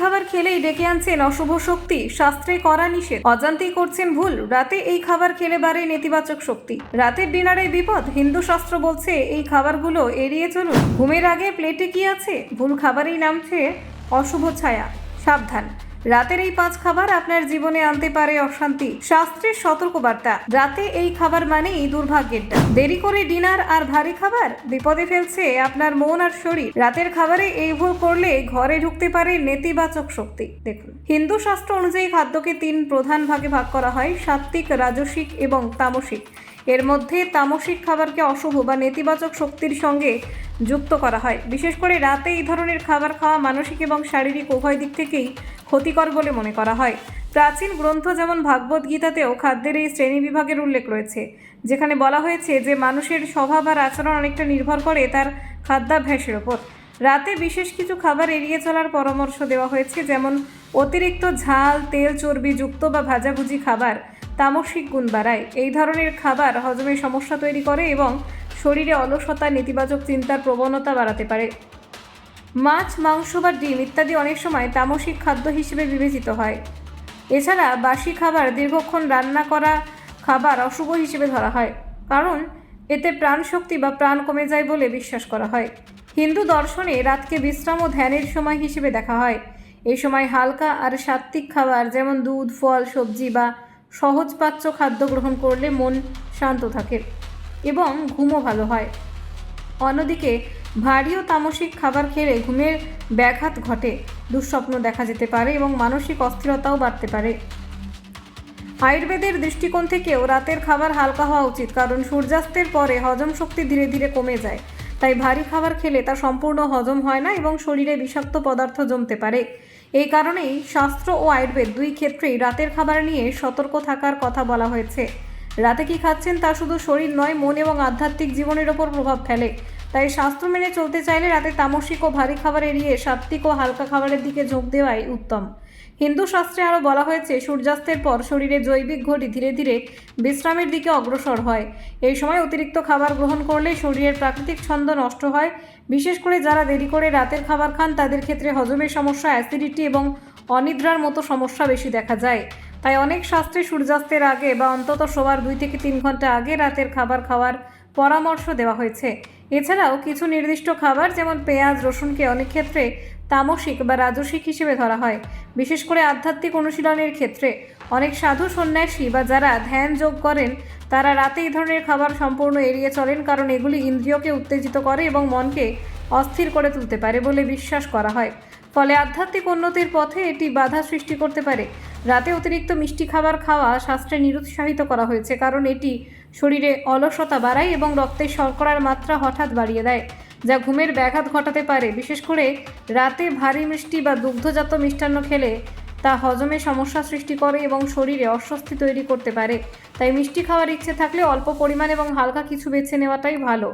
খাবার খেলেই ডেকে আনছেন অশুভ শক্তি, শাস্ত্রে করা নিষেধ। অজান্তেই করছেন ভুল। রাতে এই খাবার খেলে বাড়ে নেতিবাচক শক্তি। রাতের ডিনারে বিপদ। হিন্দু শাস্ত্র বলছে এই খাবারগুলো এড়িয়ে চলুন। ঘুমের আগে প্লেটে কি আছে? ভুল খাবারেই নামছে অশুভ ছায়া। সাবধান, রাতের এই 5 খাবার আপনার জীবনে আনতে পারে অশান্তি। শাস্ত্রের সতর্কবার্তা, রাতে এই খাবার মানেই দুর্ভাগ্যের ডাক। দেরি করে ডিনার আর ভারী খাবার বিপদে ফেলছে আপনার মন আর শরীর। রাতের খাবারে এই ভুল করলে ঘরে ঢুকতে পারে নেতিবাচক শক্তি। দেখুন, হিন্দু শাস্ত্র অনুযায়ী খাদ্যকে 3 প্রধান ভাগে ভাগ করা হয়: সাত্ত্বিক, রাজসিক এবং তামসিক। এর মধ্যে তামসিক খাবারকে অশুভ বা নেতিবাচক শক্তির সঙ্গে যুক্ত করা হয়। বিশেষ করে রাতে এই ধরনের খাবার খাওয়া মানসিক এবং শারীরিক উভয় দিক থেকেই ক্ষতিকর বলে মনে করা হয়। প্রাচীন গ্রন্থ যেমন ভাগবত গীতাতেও খাদ্যের এই শ্রেণী বিভাগের উল্লেখ রয়েছে, যেখানে বলা হয়েছে যে মানুষের স্বভাব আর আচরণ অনেকটা নির্ভর করে তার খাদ্যাভ্যাসের ওপর। রাতে বিশেষ কিছু খাবার এড়িয়ে চলার পরামর্শ দেওয়া হয়েছে, যেমন অতিরিক্ত ঝাল, তেল, চর্বিযুক্ত বা ভাজাভুজি খাবার তামসিক গুণ বাড়ায়। এই ধরনের খাবার হজমের সমস্যা তৈরি করে এবং শরীরে অলসতা, নেতিবাচক চিন্তার প্রবণতা বাড়াতে পারে। মাছ, মাংস বা ডিম ইত্যাদি অনেক সময় তামসিক খাদ্য হিসেবে বিবেচিত হয়। এছাড়া বাসি খাবার, দীর্ঘক্ষণ রান্না করা খাবার অশুভ হিসেবে ধরা হয়, কারণ এতে প্রাণশক্তি বা প্রাণ কমে যায় বলে বিশ্বাস করা হয়। হিন্দু দর্শনে রাতকে বিশ্রাম ও ধ্যানের সময় হিসেবে দেখা হয়। এই সময় হালকা আর সাত্ত্বিক খাবার যেমন দুধ, ফল, সবজি বা সহজপাচ্য খাদ্য গ্রহণ করলে মন শান্ত থাকে এবং ঘুমও ভালো হয়। অন্যদিকে ভারী ও তামসিক খাবার খেলে ঘুমের ব্যাঘাত ঘটে, দুঃস্বপ্ন দেখা যেতে পারে এবং মানসিক অস্থিরতাও বাড়তে পারে। আয়ুর্বেদের দৃষ্টিকোণ থেকেও রাতের খাবার হালকা হওয়া উচিত, কারণ সূর্যাস্তের পরে হজম শক্তি ধীরে ধীরে কমে যায়। তাই ভারী খাবার খেলে তা সম্পূর্ণ হজম হয় না এবং শরীরে বিষাক্ত পদার্থ জমতে পারে। এই কারণেই শাস্ত্র ও আয়ুর্বেদ 2 ক্ষেত্রেই রাতের খাবার নিয়ে সতর্ক থাকার কথা বলা হয়েছে। রাতে কি খাচ্ছেন তা শুধু শরীর নয়, মন এবং আধ্যাত্মিক জীবনের ওপর প্রভাব ফেলে। তাই শাস্ত্র মেনে চলতে চাইলে রাতে তামসিক ও ভারী খাবার এড়িয়ে সাত্ত্বিক ও হালকা খাবারের দিকে ঝোঁক দেওয়াই উত্তম। হিন্দু শাস্ত্রে আরও বলা হয়েছে, সূর্যাস্তের পর শরীরে জৈবিক ঘড়ি ধীরে ধীরে বিশ্রামের দিকে অগ্রসর হয়। এই সময় অতিরিক্ত খাবার গ্রহণ করলে শরীরের প্রাকৃতিক ছন্দ নষ্ট হয়। বিশেষ করে যারা দেরি করে রাতের খাবার খান তাদের ক্ষেত্রে হজমের সমস্যা, অ্যাসিডিটি এবং অনিদ্রার মতো সমস্যা বেশি দেখা যায়। তাই অনেক শাস্ত্রে সূর্যাস্তের আগে বা অন্তত শোবার 2 থেকে 3 ঘন্টা আগে রাতের খাবার খাওয়ার পরামর্শ দেওয়া হয়েছে। এছাড়াও কিছু নির্দিষ্ট খাবার যেমন পেঁয়াজ, রসুনকে অনেক ক্ষেত্রে তামসিক বা রাজসিক হিসেবে ধরা হয়। বিশেষ করে আধ্যাত্মিক অনুশীলনের ক্ষেত্রে অনেক সাধু, সন্ন্যাসী বা যারা ধ্যান যোগ করেন তারা রাতে এই ধরনের খাবার সম্পূর্ণ এড়িয়ে চলেন, কারণ এগুলি ইন্দ্রিয়কে উত্তেজিত করে এবং মনকে অস্থির করে তুলতে পারে বলে বিশ্বাস করা হয়। ফলে আধ্যাত্মিক উন্নতির পথে এটি বাধা সৃষ্টি করতে পারে। রাতে অতিরিক্ত মিষ্টি খাবার খাওয়া শাস্ত্রে নিরুৎসাহিত করা হয়েছে, কারণ এটি শরীরে অলসতা বাড়ায় এবং রক্তে শর্করার মাত্রা হঠাৎ বাড়িয়ে দেয়, যা ঘুমের ব্যাঘাত ঘটাতে পারে। বিশেষ করে রাতে ভারী মিষ্টি বা দুগ্ধজাত মিষ্টান্ন খেলে তা হজমে সমস্যা সৃষ্টি করে এবং শরীরে অস্বস্তি তৈরি করতে পারে। তাই মিষ্টি খাওয়ার ইচ্ছে থাকলে অল্প পরিমাণ এবং হালকা কিছু বেছে নেওয়াটাই ভালো।